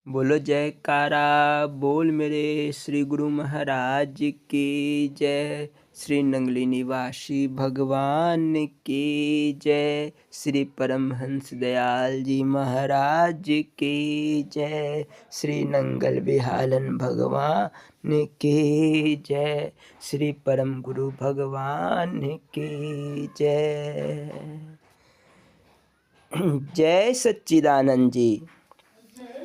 बोलो जयकारा बोल मेरे श्री गुरु महाराज की जय। श्री नंगली निवासी भगवान की जय। श्री परमहंस दयाल जी महाराज की जय। श्री नंगल बिहालन भगवान की जय। श्री परम गुरु भगवान की जय। जय सच्चिदानंद जी।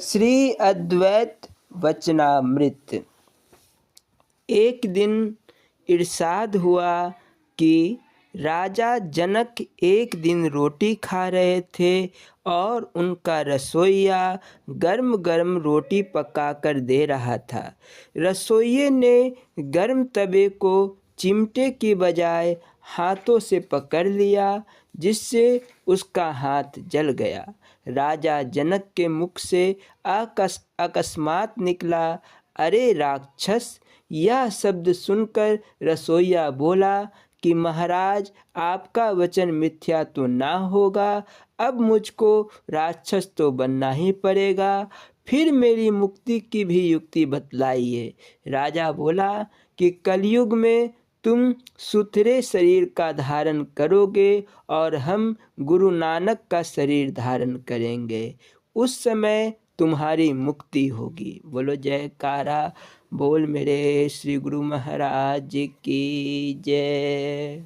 श्री अद्वैत वचनामृत। एक दिन इरशाद हुआ कि राजा जनक एक दिन रोटी खा रहे थे और उनका रसोइया गर्म गर्म रोटी पका कर दे रहा था। रसोइये ने गर्म तवे को चिमटे की बजाय हाथों से पकड़ लिया, जिससे उसका हाथ जल गया। राजा जनक के मुख से अकस्मात निकला, अरे राक्षस। यह शब्द सुनकर रसोइया बोला कि महाराज, आपका वचन मिथ्या तो ना होगा, अब मुझको राक्षस तो बनना ही पड़ेगा। फिर मेरी मुक्ति की भी युक्ति बतलाइए। राजा बोला कि कलयुग में तुम सुथरे शरीर का धारण करोगे और हम गुरु नानक का शरीर धारण करेंगे, उस समय तुम्हारी मुक्ति होगी। बोलो जयकारा बोल मेरे श्री गुरु महाराज की जय।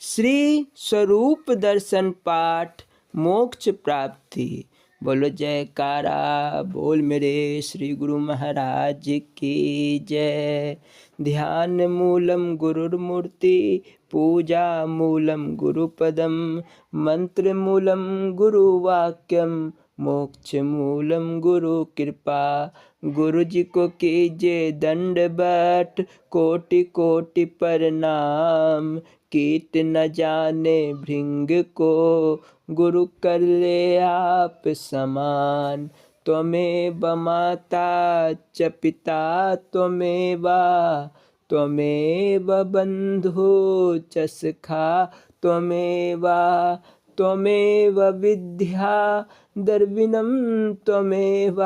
श्री स्वरूप दर्शन पाठ मोक्ष प्राप्ति। बोलो जयकारा बोल मेरे श्री गुरु महाराज की जय। ध्यान मूलम गुरुर्मूर्ति, पूजा मूलम गुरुपदम, मंत्र मूलम गुरुवाक्यम, मोक्ष मूलम गुरु कृपा। गुरु जी को कीजिए दंडवत, कोटि कोटि प्रणाम। कीट न जाने भृंग को, गुरु कर ले आप समान। त्वमेव माता च पिता त्वमेव, त्वमेव बंधु च सखा त्वमेव, त्वमेव विद्या द्रविणं त्वमेव,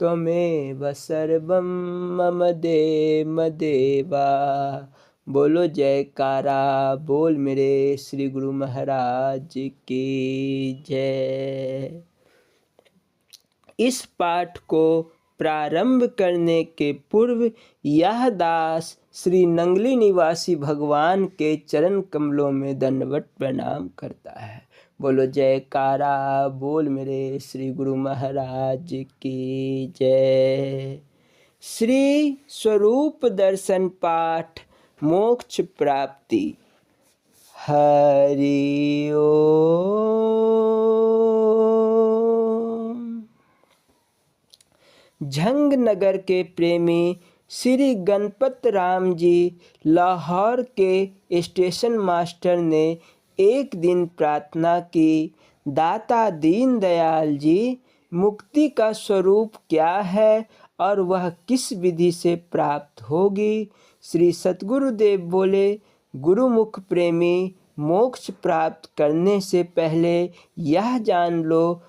त्वमेव सर्वं मम देव देवा। बोलो जयकारा बोल मेरे श्री गुरु महाराज की जय। इस पाठ को प्रारंभ करने के पूर्व यह दास श्री नंगली निवासी भगवान के चरण कमलों में दंडवत प्रणाम करता है। बोलो जयकारा बोल मेरे श्री गुरु महाराज की जय। श्री स्वरूप दर्शन पाठ मोक्ष प्राप्ति। हरि ओम। झंग नगर के प्रेमी श्री गणपत राम जी लाहौर के स्टेशन मास्टर ने एक दिन प्रार्थना की, दाता दीन दयाल जी, मुक्ति का स्वरूप क्या है और वह किस विधि से प्राप्त होगी। श्री सतगुरुदेव बोले, गुरुमुख प्रेमी, मोक्ष प्राप्त करने से पहले यह जान लो,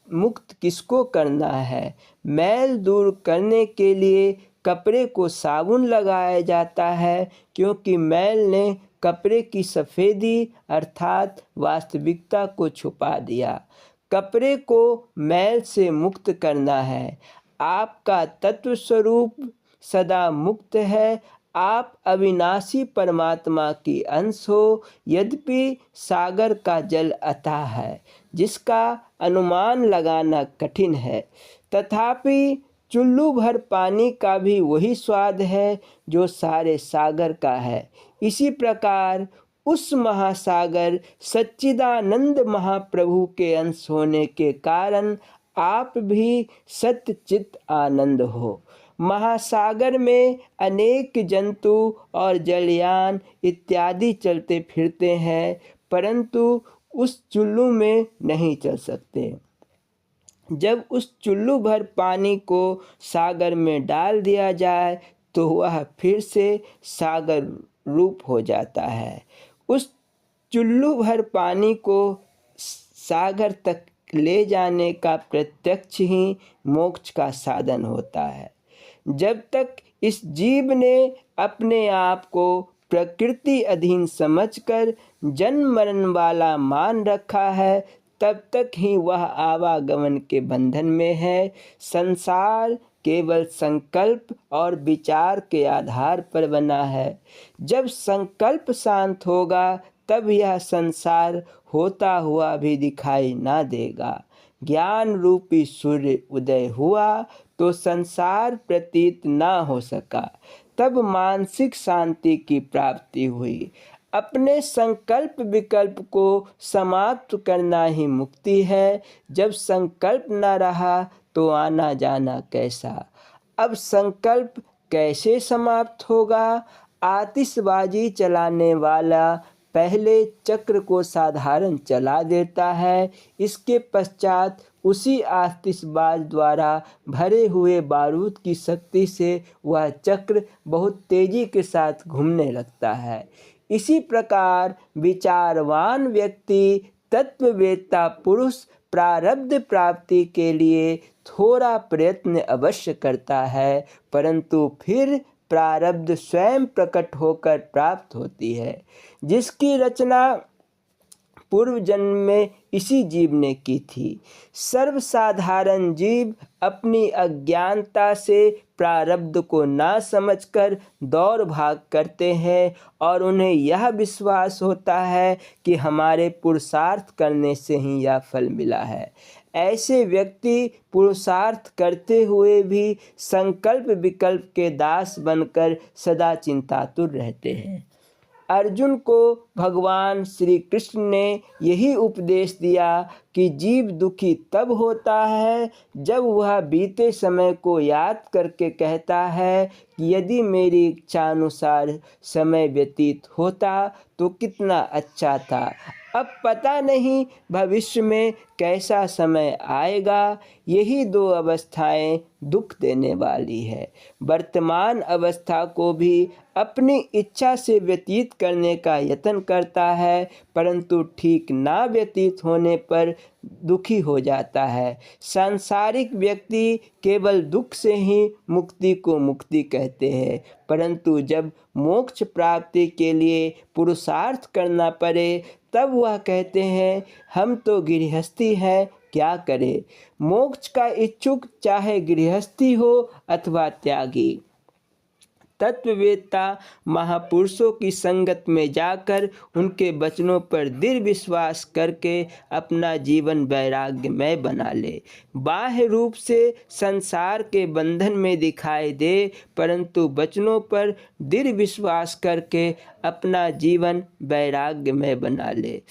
मुक्त किसको करना है। मैल दूर करने के लिए कपड़े को साबुन लगाया जाता है, क्योंकि मैल ने कपड़े की सफ़ेदी अर्थात वास्तविकता को छुपा दिया। कपड़े को मैल से मुक्त करना है। आपका तत्व स्वरूप सदा मुक्त है। आप अविनाशी परमात्मा की अंश हो, यद्यपि सागर का जल अथाह है, जिसका अनुमान लगाना कठिन है, तथापि चुल्लू भर पानी का भी वही स्वाद है जो सारे सागर का है। इसी प्रकार उस महासागर सच्चिदानंद महाप्रभु के अंश होने के कारण आप भी सच्चित आनंद हो। महासागर में अनेक जंतु और जलयान इत्यादि चलते फिरते हैं, परंतु उस चुल्लू में नहीं चल सकते। जब उस चुल्लू भर पानी को सागर में डाल दिया जाए तो वह फिर से सागर रूप हो जाता है। उस चुल्लू भर पानी को सागर तक ले जाने का प्रत्यक्ष ही मोक्ष का साधन होता है। जब तक इस जीव ने अपने आप को प्रकृति अधीन समझकर जन्म मरण वाला मान रखा है, तब तक ही वह आवागमन के बंधन में है। संसार केवल संकल्प और विचार के आधार पर बना है। जब संकल्प शांत होगा तब यह संसार होता हुआ भी दिखाई ना देगा। ज्ञान रूपी सूर्य उदय हुआ तो संसार प्रतीत ना हो सका, तब मानसिक शांति की प्राप्ति हुई। अपने संकल्प विकल्प को समाप्त करना ही मुक्ति है। जब संकल्प न रहा तो आना जाना कैसा। अब संकल्प कैसे समाप्त होगा। आतिशबाजी चलाने वाला पहले चक्र को साधारण चला देता है, इसके पश्चात उसी आतिशबाज द्वारा भरे हुए बारूद की शक्ति से वह चक्र बहुत तेजी के साथ घूमने लगता है। इसी प्रकार विचारवान व्यक्ति, तत्ववेत्ता पुरुष प्रारब्ध प्राप्ति के लिए थोड़ा प्रयत्न अवश्य करता है, परंतु फिर प्रारब्ध स्वयं प्रकट होकर प्राप्त होती है, जिसकी रचना पूर्व जन्म में इसी जीव ने की थी। सर्वसाधारण जीव अपनी अज्ञानता से प्रारब्ध को ना समझकर दौड़ भाग करते हैं और उन्हें यह विश्वास होता है कि हमारे पुरुषार्थ करने से ही यह फल मिला है। ऐसे व्यक्ति पुरुषार्थ करते हुए भी संकल्प विकल्प के दास बनकर सदा चिंतातुर रहते हैं। अर्जुन को भगवान श्री कृष्ण ने यही उपदेश दिया कि जीव दुखी तब होता है जब वह बीते समय को याद करके कहता है कि यदि मेरी इच्छानुसार समय व्यतीत होता तो कितना अच्छा था। अब पता नहीं भविष्य में कैसा समय आएगा। यही दो अवस्थाएं दुख देने वाली है। वर्तमान अवस्था को भी अपनी इच्छा से व्यतीत करने का यत्न करता है, परंतु ठीक ना व्यतीत होने पर दुखी हो जाता है। सांसारिक व्यक्ति केवल दुख से ही मुक्ति को मुक्ति कहते हैं, परंतु जब मोक्ष प्राप्ति के लिए पुरुषार्थ करना पड़े तब वह कहते हैं हम तो गृहस्थी हैं, क्या करें। मोक्ष का इच्छुक चाहे गृहस्थी हो अथवा त्यागी, तत्ववेत्ता महापुरुषों की संगत में जाकर उनके वचनों पर दृढ़ विश्वास करके अपना जीवन वैराग्यमय बना ले। बाह्य रूप से संसार के बंधन में दिखाई दे, परंतु वचनों पर दृढ़ विश्वास करके अपना जीवन वैराग्यमय बना ले।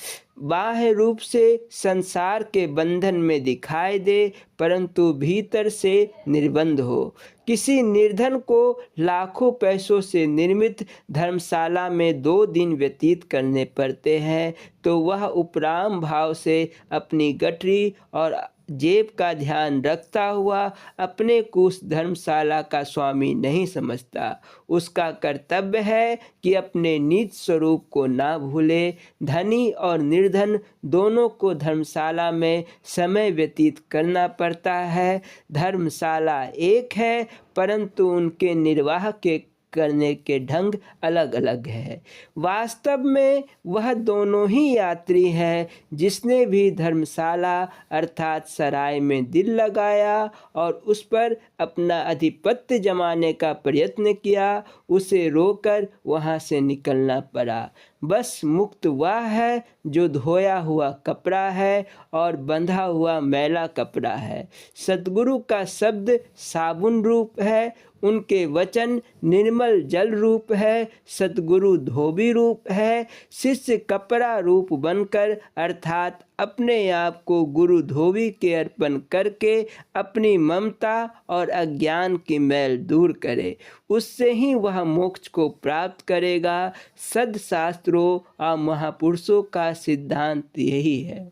बाह्य रूप से संसार के बंधन में दिखाई दे, परंतु भीतर से निर्बंध हो। किसी निर्धन को लाखों पैसों से निर्मित धर्मशाला में 2 दिन व्यतीत करने पड़ते हैं, तो वह उपराम भाव से अपनी गठरी और जेब का ध्यान रखता हुआ अपने को उस धर्मशाला का स्वामी नहीं समझता। उसका कर्तव्य है कि अपने निज स्वरूप को ना भूले। धनी और निर्धन दोनों को धर्मशाला में समय व्यतीत करना पड़ता है। धर्मशाला एक है, परंतु उनके निर्वाह के करने के ढंग अलग अलग है। वास्तव में वह दोनों ही यात्री हैं। जिसने भी धर्मशाला अर्थात सराय में दिल लगाया और उस पर अपना आधिपत्य जमाने का प्रयत्न किया, उसे रोकर वहाँ से निकलना पड़ा। बस मुक्त वह है जो धोया हुआ कपड़ा है और बंधा हुआ मैला कपड़ा है। सद्गुरु का शब्द साबुन रूप है, उनके वचन निर्मल जल रूप है। सद्गुरु धोबी रूप है, शिष्य कपड़ा रूप बनकर अर्थात अपने आप को गुरु धोबी के अर्पण करके अपनी ममता और अज्ञान की मैल दूर करे, उससे ही वह मोक्ष को प्राप्त करेगा। सद्शास्त्रों और महापुरुषों का सिद्धांत यही है।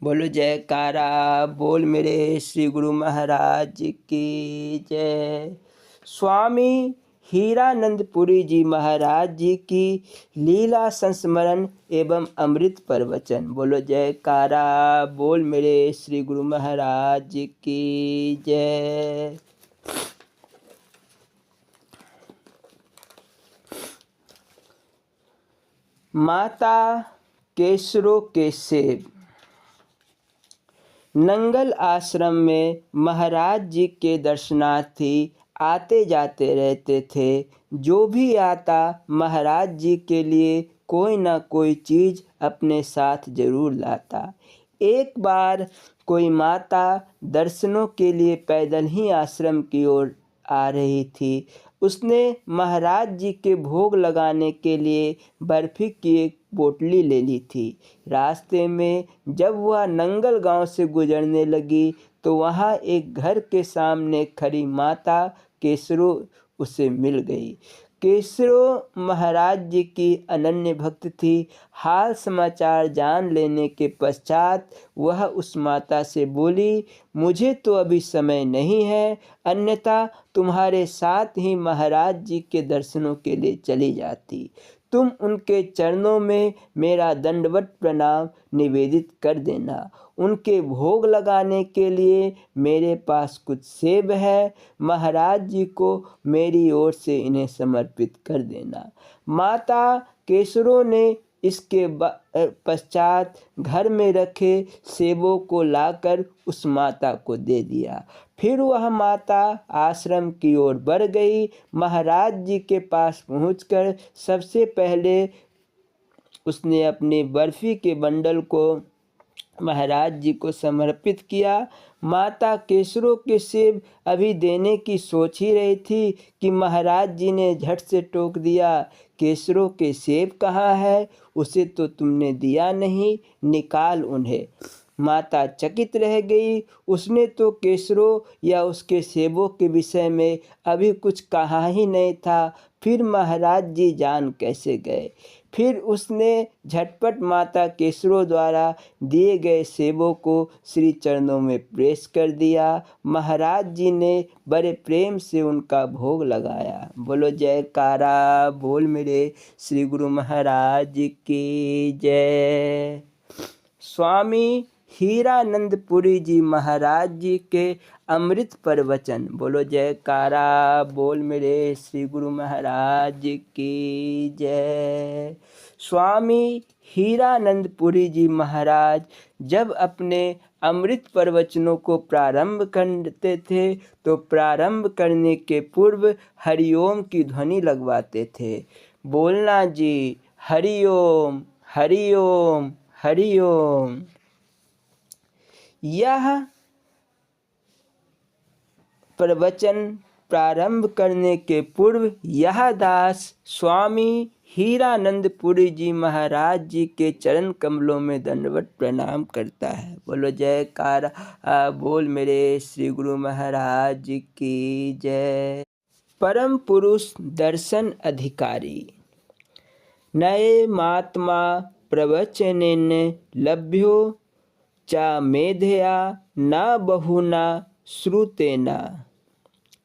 बोलो जयकारा बोल मेरे श्री गुरु महाराज की जय। स्वामी हीरानंदपुरी जी महाराज जी की लीला संस्मरण एवं अमृत प्रवचन। बोलो जयकारा बोल मेरे श्री गुरु महाराज जी की जय। माता केसरो के सेब। नंगल आश्रम में महाराज जी के दर्शनार्थी आते जाते रहते थे। जो भी आता महाराज जी के लिए कोई ना कोई चीज़ अपने साथ जरूर लाता। एक बार कोई माता दर्शनों के लिए पैदल ही आश्रम की ओर आ रही थी। उसने महाराज जी के भोग लगाने के लिए बर्फ़ी की एक पोटली ले ली थी। रास्ते में जब वह नंगल गांव से गुजरने लगी तो वहां एक घर के सामने खड़ी माता केसरो उसे मिल गई। केसरो महाराज जी की अनन्य भक्त थी। हाल समाचार जान लेने के पश्चात वह उस माता से बोली, मुझे तो अभी समय नहीं है, अन्यथा तुम्हारे साथ ही महाराज जी के दर्शनों के लिए चली जाती। तुम उनके चरणों में मेरा दंडवत प्रणाम निवेदित कर देना। उनके भोग लगाने के लिए मेरे पास कुछ सेब है, महाराज जी को मेरी ओर से इन्हें समर्पित कर देना। माता केसरो ने इसके पश्चात घर में रखे सेबों को लाकर उस माता को दे दिया। फिर वह माता आश्रम की ओर बढ़ गई। महाराज जी के पास पहुंचकर सबसे पहले उसने अपने बर्फ़ी के बंडल को महाराज जी को समर्पित किया। माता केसरो के सेब अभी देने की सोच ही रही थी कि महाराज जी ने झट से टोक दिया, केसरो के सेब कहाँ है? उसे तो तुमने दिया नहीं, निकाल उन्हें। माता चकित रह गई। उसने तो केसरो या उसके सेबों के विषय में अभी कुछ कहा ही नहीं था, फिर महाराज जी जान कैसे गए? फिर उसने झटपट माता केसरो द्वारा दिए गए सेबों को श्री चरणों में प्रेस कर दिया। महाराज जी ने बड़े प्रेम से उनका भोग लगाया। बोलो जयकारा बोल मेरे श्री गुरु महाराज जी की जय। स्वामी हीरानंदपुरी जी महाराज जी के अमृत प्रवचन। बोलो जयकारा बोल मेरे श्री गुरु महाराज जी की जय। स्वामी हीरानंदपुरी जी महाराज जब अपने अमृत प्रवचनों को प्रारंभ करते थे तो प्रारंभ करने के पूर्व हरिओम की ध्वनि लगवाते थे। बोलना जी, हरिओम हरिओम हरिओम। यह प्रवचन प्रारंभ करने के पूर्व यह दास स्वामी हीरानंदपुरी जी महाराज जी के चरण कमलों में दंडवत प्रणाम करता है। बोलो जयकारा बोल मेरे श्री गुरु महाराज जी की जय। परम पुरुष दर्शन अधिकारी। नये महात्मा प्रवचनेन लभ्यो चा मेधया न बहुना श्रुतेना।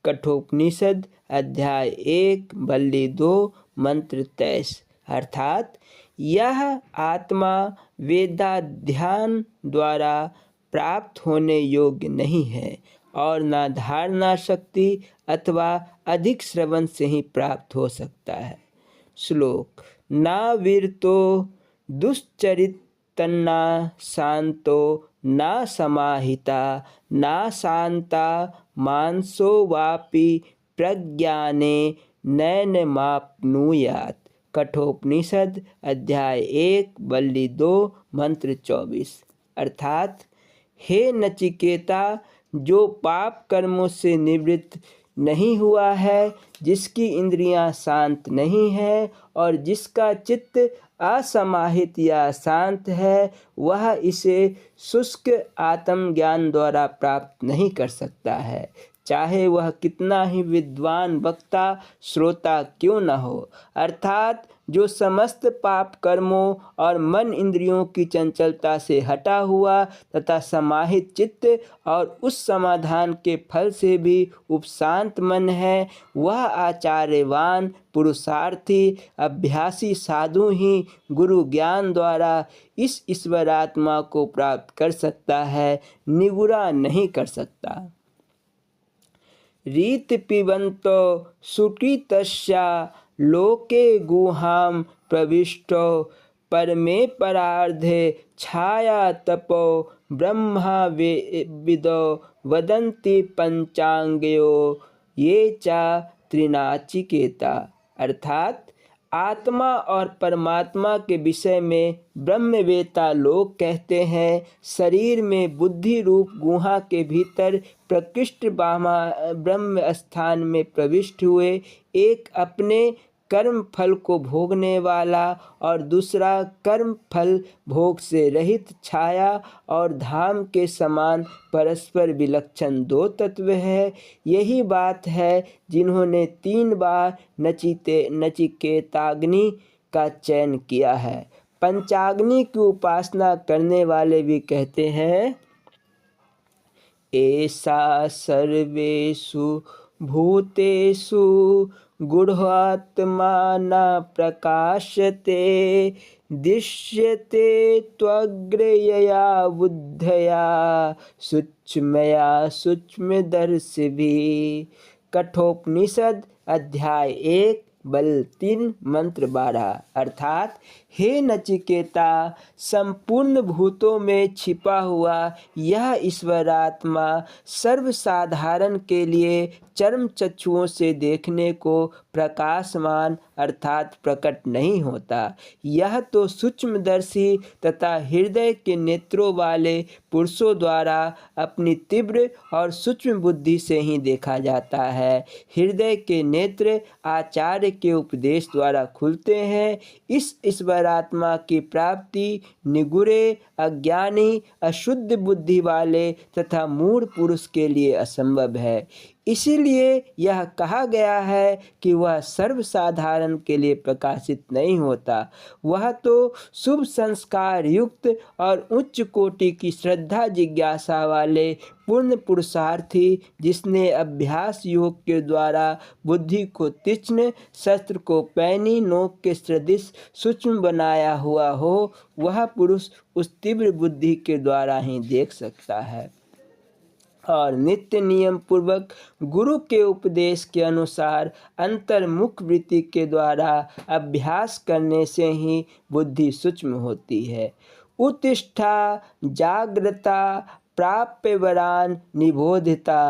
कठोपनिषद अध्याय 1 बल्ली 2 मंत्र 23। अर्थात यह आत्मा वेदाध्यान द्वारा प्राप्त होने योग्य नहीं है और न धारणा शक्ति अथवा अधिक श्रवण से ही प्राप्त हो सकता है। श्लोक। ना वीरतो दुश्चरितन्ना शांतो ना समाहिता ना शांता मानसो वापि प्रज्ञाने नैनमाप्नुयात्। कठोपनिषद अध्याय 1 बल्ली 2 मंत्र 24। अर्थात हे नचिकेता, जो पाप कर्मों से निवृत्त नहीं हुआ है, जिसकी इंद्रियां शांत नहीं है और जिसका चित्त असमाहित या शांत है, वह इसे शुष्क आत्मज्ञान द्वारा प्राप्त नहीं कर सकता है, चाहे वह कितना ही विद्वान वक्ता श्रोता क्यों न हो। अर्थात जो समस्त पाप कर्मों और मन इंद्रियों की चंचलता से हटा हुआ तथा समाहित चित्त और उस समाधान के फल से भी उपशांत मन है, वह आचार्यवान पुरुषार्थी अभ्यासी साधु ही गुरु ज्ञान द्वारा इस ईश्वरात्मा को प्राप्त कर सकता है, निगुरा नहीं कर सकता। रीत पिबंतो सुकृतस्या लोके गुहां प्रविष्टो परमे परार्धे छाया तपो ब्रह्मा विदो वदन्ति पंचांगयो ये चा त्रिनाचिकेता। अर्थात आत्मा और परमात्मा के विषय में ब्रह्मवेत्ता लोग कहते हैं, शरीर में बुद्धि रूप गुहा के भीतर प्रकृष्ट ब्रह्म स्थान में प्रविष्ट हुए, एक अपने कर्म फल को भोगने वाला और दूसरा कर्म फल भोग से रहित छाया और धाम के समान परस्पर विलक्षण दो तत्व है। यही बात है जिन्होंने 3 बार नचिकेताग्नि का चयन किया है। पंचाग्नि की उपासना करने वाले भी कहते हैं, ऐसा सर्वेषु भूतेषु गूढ़ात्मा न प्रकाशते दृश्यते त्वग्रयया बुद्धया सूक्ष्मया सूक्ष्मदर्शिभिः। कठोपनिषद अध्याय 1 बल 3 मंत्र 12। अर्थात हे नचिकेता, संपूर्ण भूतों में छिपा हुआ यह ईश्वरात्मा सर्वसाधारण के लिए चर्म चक्षुओं से देखने को प्रकाशमान अर्थात प्रकट नहीं होता। यह तो सूक्ष्मदर्शी तथा हृदय के नेत्रों वाले पुरुषों द्वारा अपनी तीव्र और सूक्ष्म बुद्धि से ही देखा जाता है। हृदय के नेत्र आचार्य के उपदेश द्वारा खुलते हैं। इस ईश्वरात्मा की प्राप्ति निगुरे, अज्ञानी, अशुद्ध बुद्धि वाले तथा मूढ़ पुरुष के लिए असंभव है। इसीलिए यह कहा गया है कि वह सर्वसाधारण के लिए प्रकाशित नहीं होता। वह तो शुभ संस्कार युक्त और उच्च कोटि की श्रद्धा जिज्ञासा वाले पूर्ण पुरुषार्थी, जिसने अभ्यास योग के द्वारा बुद्धि को तीक्ष्ण, शस्त्र को पैनी नोक के सदृश सूक्ष्म बनाया हुआ हो, वह पुरुष उस तीव्र बुद्धि के द्वारा ही देख सकता है और नित्य नियम पूर्वक गुरु के उपदेश के अनुसार अंतर्मुख वृत्ति के द्वारा अभ्यास करने से ही बुद्धि सूक्ष्म होती है। उत्तिष्ठा जाग्रता प्राप्य वरान निबोधिता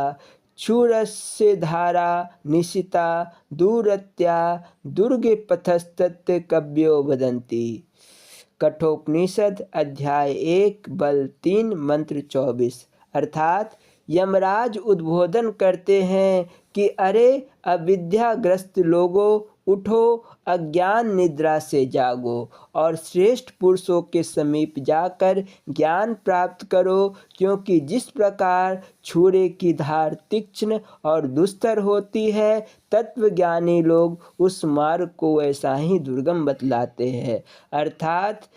क्षुरस्य धारा निशिता दूरत्या दुर्गे पथस्तत् कव्यो वदन्ति। कठोपनिषद अध्याय 1 बल 3 मंत्र 24। अर्थात यमराज उद्बोधन करते हैं कि अरे अविद्याग्रस्त लोगों, उठो, अज्ञान निद्रा से जागो और श्रेष्ठ पुरुषों के समीप जाकर ज्ञान प्राप्त करो, क्योंकि जिस प्रकार छुरे की धार तीक्ष्ण और दुस्तर होती है, तत्वज्ञानी लोग उस मार्ग को वैसा ही दुर्गम बतलाते हैं। अर्थात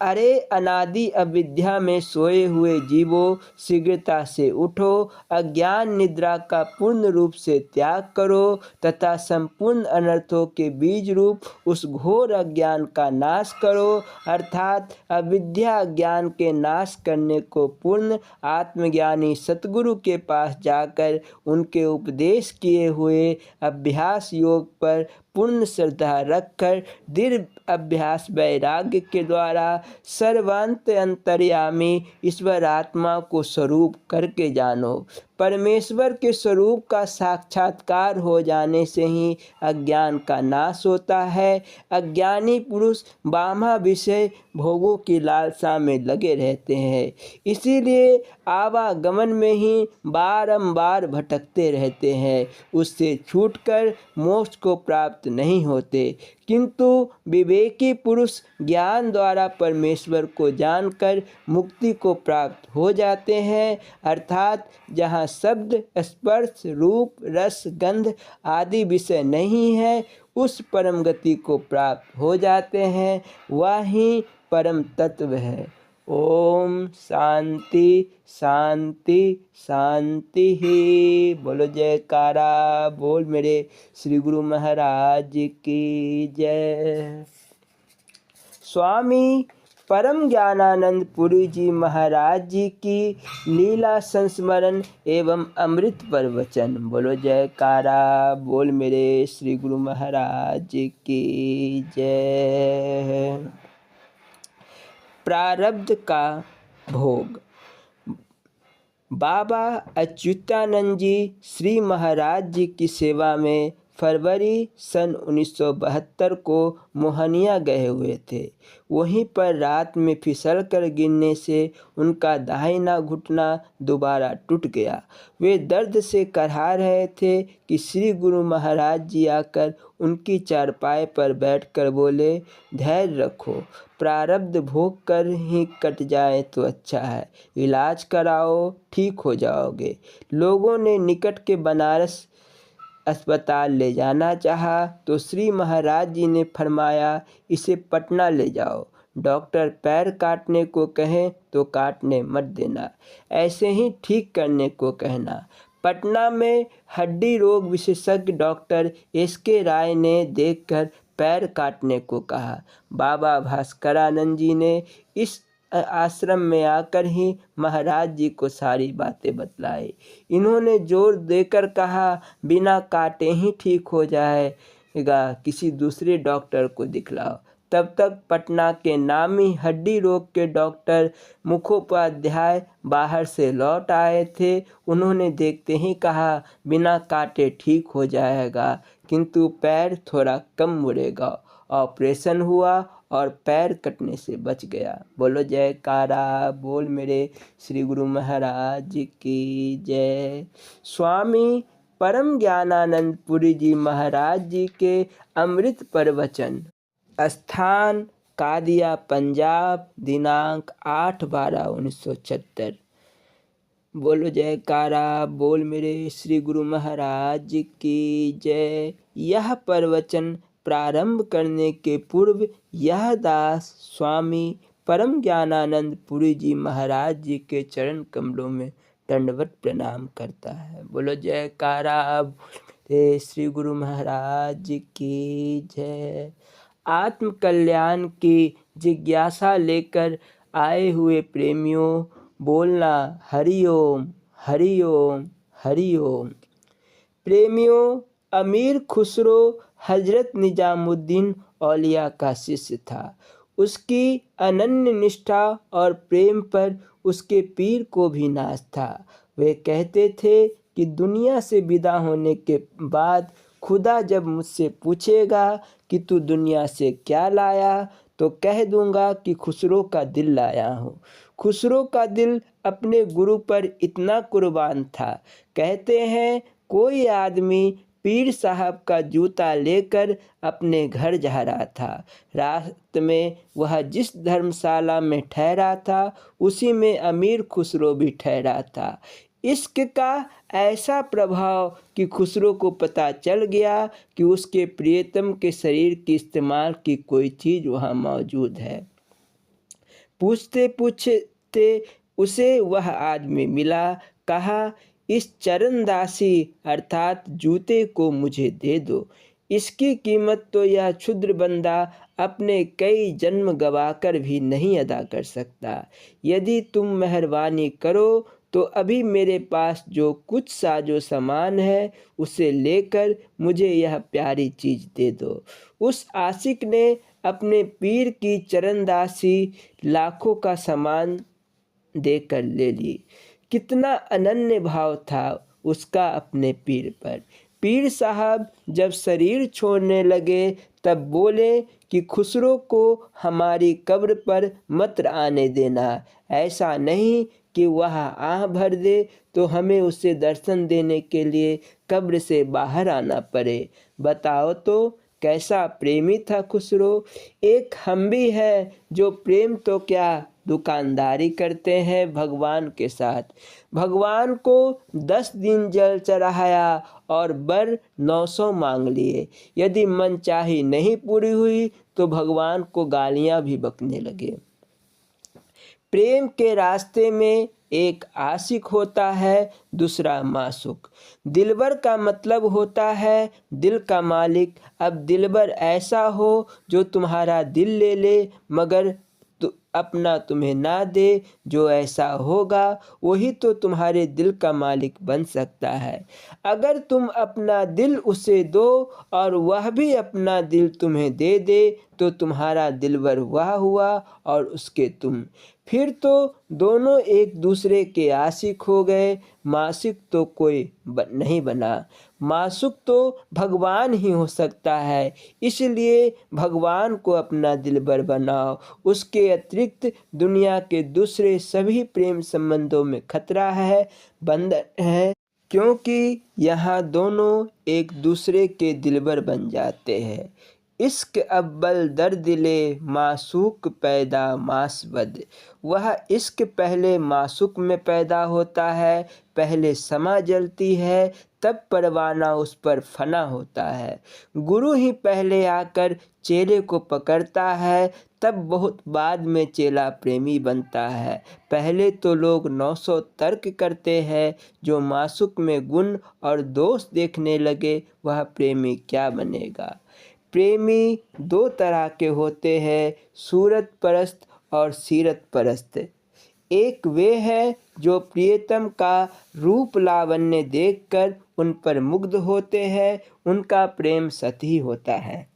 अरे अनादि अविद्या में सोए हुए जीवों, शीघ्रता से उठो, अज्ञान निद्रा का पूर्ण रूप से त्याग करो तथा संपूर्ण अनर्थों के बीज रूप उस घोर अज्ञान का नाश करो। अर्थात अविद्या ज्ञान के नाश करने को पूर्ण आत्मज्ञानी सतगुरु के पास जाकर उनके उपदेश किए हुए अभ्यास योग पर पूर्ण श्रद्धा रखकर दृढ़ अभ्यास वैराग्य के द्वारा सर्वांत अंतर्यामी ईश्वर आत्मा को स्वरूप करके जानो। परमेश्वर के स्वरूप का साक्षात्कार हो जाने से ही अज्ञान का नाश होता है। अज्ञानी पुरुष बाह्य विषय भोगों की लालसा में लगे रहते हैं, इसीलिए आवागमन में ही बारंबार भटकते रहते हैं, उससे छूटकर मोक्ष को प्राप्त नहीं होते। किंतु विवेकी पुरुष ज्ञान द्वारा परमेश्वर को जानकर मुक्ति को प्राप्त हो जाते हैं। अर्थात जहाँ शब्द, स्पर्श, रूप, रस, गंध आदि विषय नहीं है, उस परम गति को प्राप्त हो जाते हैं, वही परम तत्व है। ओम शांति शांति शांति ही। बोलो जयकारा बोल मेरे श्री गुरु महाराज की जय। स्वामी परम ज्ञानानंद पुरी जी महाराज जी की लीला संस्मरण एवं अमृत प्रवचन। बोलो जयकारा बोल मेरे श्री गुरु महाराज जी की जय। प्रारब्ध का भोग। बाबा अच्युतानंद जी श्री महाराज जी की सेवा में फरवरी सन 1972 को मोहनिया गए हुए थे। वहीं पर रात में फिसलकर गिरने से उनका दाहिना घुटना दोबारा टूट गया। वे दर्द से कराह रहे थे कि श्री गुरु महाराज जी आकर उनकी चारपाई पर बैठकर बोले, धैर्य रखो, प्रारब्ध भोग कर ही कट जाए तो अच्छा है, इलाज कराओ, ठीक हो जाओगे। लोगों ने निकट के बनारस अस्पताल ले जाना चाहा तो श्री महाराज जी ने फरमाया, इसे पटना ले जाओ। डॉक्टर पैर काटने को कहें तो काटने मत देना, ऐसे ही ठीक करने को कहना। पटना में हड्डी रोग विशेषज्ञ डॉक्टर SK राय ने देखकर पैर काटने को कहा। बाबा भास्करानंद जी ने इस आश्रम में आकर ही महाराज जी को सारी बातें बतलाई। इन्होंने जोर देकर कहा, बिना काटे ही ठीक हो जाएगा, किसी दूसरे डॉक्टर को दिखलाओ। तब तक पटना के नामी हड्डी रोग के डॉक्टर मुखोपाध्याय बाहर से लौट आए थे। उन्होंने देखते ही कहा, बिना काटे ठीक हो जाएगा, किंतु पैर थोड़ा कम मुड़ेगा। ऑपरेशन हुआ और पैर कटने से बच गया। बोलो जयकारा बोल मेरे श्री गुरु महाराज की जय। स्वामी परम ज्ञानानंद पुरी जी महाराज जी के अमृत प्रवचन। स्थान कादिया पंजाब, दिनांक 8/12/1976। बोलो जयकारा बोल मेरे श्री गुरु महाराज की जय। यह प्रवचन प्रारंभ करने के पूर्व यह दास स्वामी परम ज्ञानानंद पुरी जी महाराज जी के चरण कमलों में दंडवत प्रणाम करता है। बोलो जयकारा बोल श्री गुरु महाराज की जय। आत्म कल्याण की जिज्ञासा लेकर आए हुए प्रेमियों, बोलना हरिओम हरिओम हरिओम। प्रेमियों, अमीर खुसरो हजरत निजामुद्दीन औलिया का शिष्य था। उसकी अनन्य निष्ठा और प्रेम पर उसके पीर को भी नाज था। वे कहते थे कि दुनिया से विदा होने के बाद खुदा जब मुझसे पूछेगा कि तू दुनिया से क्या लाया, तो कह दूंगा कि खुसरो का दिल लाया हूँ। खुसरो का दिल अपने गुरु पर इतना कुर्बान था। कहते हैं कोई आदमी पीर साहब का जूता लेकर अपने घर जा रहा था। रात में वह जिस धर्मशाला में ठहरा था, उसी में अमीर खुसरो भी ठहरा था। इश्क का ऐसा प्रभाव कि खुसरो को पता चल गया कि उसके प्रियतम के शरीर के इस्तेमाल की कोई चीज़ वहाँ मौजूद है। पूछते पूछते उसे वह आदमी मिला। कहा, इस चरणदासी अर्थात जूते को मुझे दे दो। इसकी कीमत तो यह क्षुद्र बंदा अपने कई जन्म गवाकर भी नहीं अदा कर सकता। यदि तुम मेहरबानी करो तो अभी मेरे पास जो कुछ साजो सामान है उसे लेकर मुझे यह प्यारी चीज़ दे दो। उस आशिक ने अपने पीर की चरणदासी लाखों का सामान देकर ले ली। कितना अनन्य भाव था उसका अपने पीर पर। पीर साहब जब शरीर छोड़ने लगे तब बोले कि खुसरो को हमारी कब्र पर मत आने देना। ऐसा नहीं कि वह आह भर दे तो हमें उसे दर्शन देने के लिए कब्र से बाहर आना पड़े। बताओ तो कैसा प्रेमी था खुसरो। एक हम भी है जो प्रेम तो क्या दुकानदारी करते हैं भगवान के साथ। भगवान को 10 दिन जल चढ़ाया और बर 900 मांग लिए। यदि मन चाही नहीं पूरी हुई तो भगवान को गालियां भी बकने लगे। प्रेम के रास्ते में एक आशिक होता है, दूसरा माशूक। दिलबर का मतलब होता है दिल का मालिक। अब दिलबर ऐसा हो जो तुम्हारा दिल ले ले मगर अपना तुम्हें ना दे। जो ऐसा होगा वही तो तुम्हारे दिल का मालिक बन सकता है। अगर तुम अपना दिल उसे दो और वह भी अपना दिल तुम्हें दे दे तो तुम्हारा दिलबर वह हुआ और उसके तुम। फिर तो दोनों एक दूसरे के आशिक हो गए। माशिक तो कोई नहीं बना। माशूक तो भगवान ही हो सकता है। इसलिए भगवान को अपना दिलबर बनाओ। उसके अतिरिक्त दुनिया के दूसरे सभी प्रेम संबंधों में खतरा है, बंधन है, क्योंकि यहाँ दोनों एक दूसरे के दिलबर बन जाते हैं। इश्क अव्वल दर्द ले माशूक पैदा मासबद। वह इश्क पहले माशूक में पैदा होता है। पहले समा जलती है तब परवाना उस पर फना होता है। गुरु ही पहले आकर चेले को पकड़ता है तब बहुत बाद में चेला प्रेमी बनता है। पहले तो लोग 900 तर्क करते हैं। जो माशूक में गुण और दोष देखने लगे वह प्रेमी क्या बनेगा। प्रेमी 2 तरह के होते हैं, सूरत परस्त और सीरत परस्त। एक वे है जो प्रियतम का रूप लावण्य देखकर उन पर मुग्ध होते हैं। उनका प्रेम सतही होता है,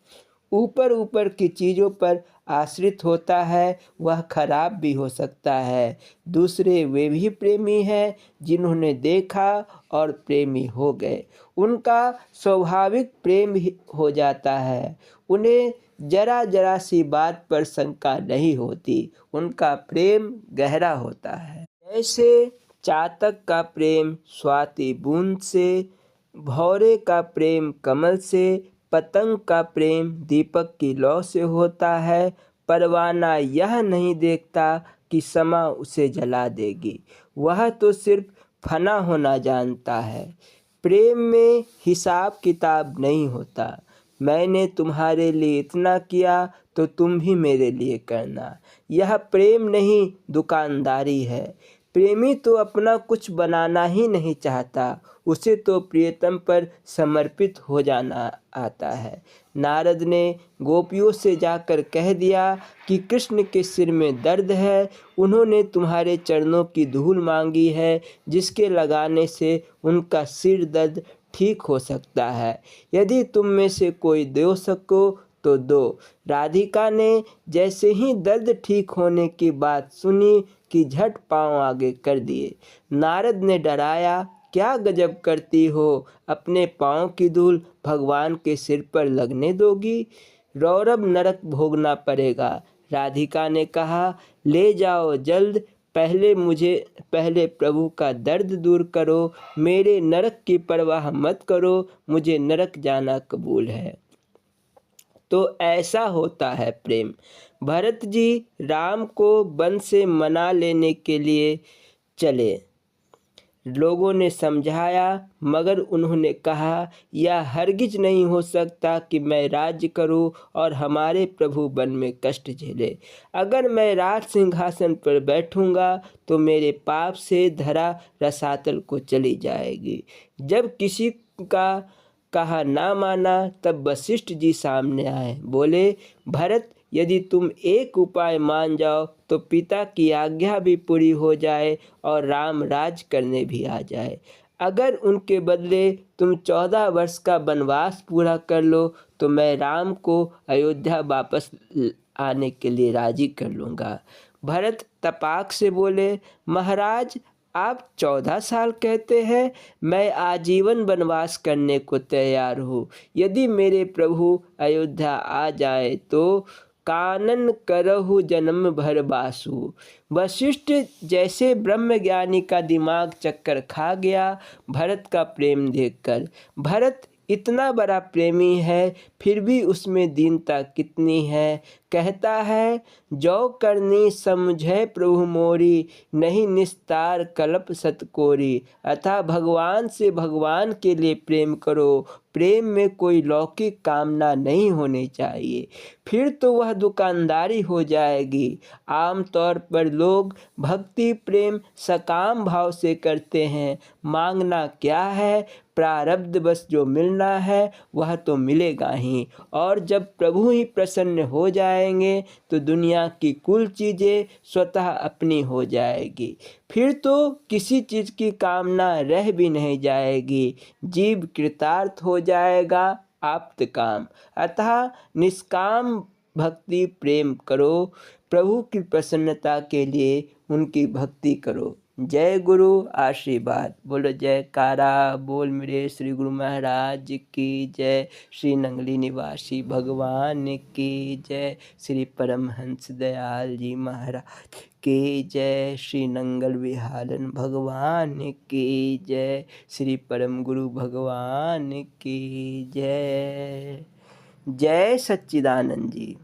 ऊपर ऊपर की चीज़ों पर आश्रित होता है, वह खराब भी हो सकता है। दूसरे वे भी प्रेमी हैं जिन्होंने देखा और प्रेमी हो गए। उनका स्वाभाविक प्रेम ही हो जाता है। उन्हें जरा जरा सी बात पर शंका नहीं होती। उनका प्रेम गहरा होता है। जैसे चातक का प्रेम स्वाति बूंद से, भौरे का प्रेम कमल से, पतंग का प्रेम दीपक की लौ से होता है। परवाना यह नहीं देखता कि समा उसे जला देगी, वह तो सिर्फ फना होना जानता है। प्रेम में हिसाब किताब नहीं होता। मैंने तुम्हारे लिए इतना किया तो तुम भी मेरे लिए करना। यह प्रेम नहीं दुकानदारी है। प्रेमी तो अपना कुछ बनाना ही नहीं चाहता, उसे तो प्रियतम पर समर्पित हो जाना आता है। नारद ने गोपियों से जाकर कह दिया कि कृष्ण के सिर में दर्द है। उन्होंने तुम्हारे चरणों की धूल मांगी है जिसके लगाने से उनका सिर दर्द ठीक हो सकता है। यदि तुम में से कोई दे सको तो दो। राधिका ने जैसे ही दर्द ठीक होने की बात सुनी कि झट पांव आगे कर दिए। नारद ने डराया, क्या गजब करती हो, अपने पांव की धूल भगवान के सिर पर लगने दोगी, रौरव नरक भोगना पड़ेगा। राधिका ने कहा, ले जाओ जल्द, पहले प्रभु का दर्द दूर करो। मेरे नरक की परवाह मत करो, मुझे नरक जाना कबूल है। तो ऐसा होता है प्रेम। भरत जी राम को वन से मना लेने के लिए चले। लोगों ने समझाया मगर उन्होंने कहा, यह हरगिज नहीं हो सकता कि मैं राज्य करूं और हमारे प्रभु वन में कष्ट झेले। अगर मैं राज सिंहासन पर बैठूंगा तो मेरे पाप से धरा रसातल को चली जाएगी। जब किसी का कहा ना माना तब वशिष्ठ जी सामने आए। बोले, भरत यदि तुम एक उपाय मान जाओ तो पिता की आज्ञा भी पूरी हो जाए और राम राज करने भी आ जाए। अगर उनके बदले तुम 14 वर्ष का वनवास पूरा कर लो तो मैं राम को अयोध्या वापस आने के लिए राजी कर लूँगा। भरत तपाक से बोले, महाराज आप 14 साल कहते हैं, मैं आजीवन वनवास करने को तैयार हूँ। यदि मेरे प्रभु अयोध्या आ जाए तो कानन करहु जन्म भर बासु। वशिष्ठ जैसे ब्रह्मज्ञानी का दिमाग चक्कर खा गया भरत का प्रेम देखकर। भरत इतना बड़ा प्रेमी है, फिर भी उसमें दीनता कितनी है। कहता है, जो करनी समझे प्रभु मोरी, नहीं निस्तार कल्प सतकोरी। अतः भगवान से भगवान के लिए प्रेम करो। प्रेम में कोई लौकिक कामना नहीं होनी चाहिए, फिर तो वह दुकानदारी हो जाएगी। आमतौर पर लोग भक्ति प्रेम सकाम भाव से करते हैं। मांगना क्या है, प्रारब्ध बस जो मिलना है वह तो मिलेगा ही। और जब प्रभु ही प्रसन्न हो जाएंगे तो दुनिया की कुल चीज़ें स्वतः अपनी हो जाएगी। फिर तो किसी चीज़ की कामना रह भी नहीं जाएगी। जीव कृतार्थ हो जाएगा, आप्त काम। अतः निष्काम भक्ति प्रेम करो। प्रभु की प्रसन्नता के लिए उनकी भक्ति करो। जय गुरु आशीर्वाद। बोलो जयकारा बोल मेरे श्री गुरु महाराज की जय। श्री नंगली निवासी भगवान की जय। श्री परमहंस दयाल जी महाराज की जय। श्री नंगल विहारन भगवान की जय। श्री परम गुरु भगवान की जय। जय सच्चिदानंद जी।